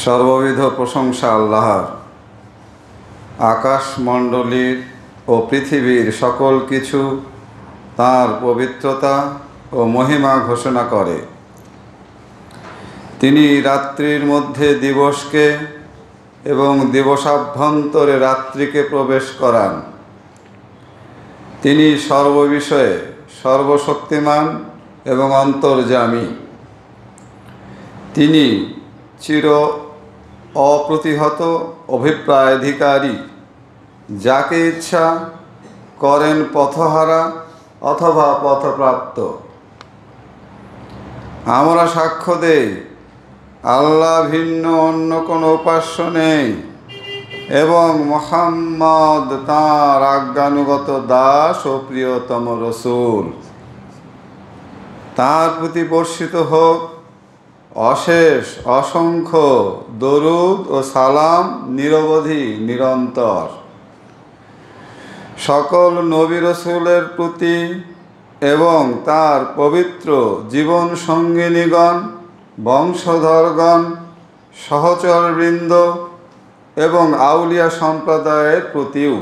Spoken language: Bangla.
সর্ববিধ প্রশংসা আল্লাহর। আকাশমণ্ডলীর ও পৃথিবীর সকল কিছু তাঁর পবিত্রতা ও মহিমা ঘোষণা করে। তিনি রাত্রির মধ্যে দিবসকে এবং দিবসাভ্যন্তরে রাত্রিকে প্রবেশ করান। তিনি সর্ববিষয়ে সর্বশক্তিমান এবং অন্তর্যামী। তিনি চির অপ্রতিহত অভিপ্রায়াধিকারী, যাকে ইচ্ছা করেন পথহারা অথবা পথপ্রাপ্ত। আমরা সাক্ষ্য দেই আল্লাহ ভিন্ন অন্য কোনো উপাস্য নেই এবং মুহাম্মদ তাঁর আজ্ঞানুগত দাস ও প্রিয়তম রসূল। তাঁর প্রতি বর্ষিত হোক অশেষ অসংখ্য দরুদ ও সালাম নিরবধি নিরন্তর। সকল নবী রসূলের প্রতি এবং তার পবিত্র জীবন সঙ্গিনীগণ, বংশধরগণ, সহচরবৃন্দ এবং আউলিয়া সম্প্রদায়ের প্রতিও।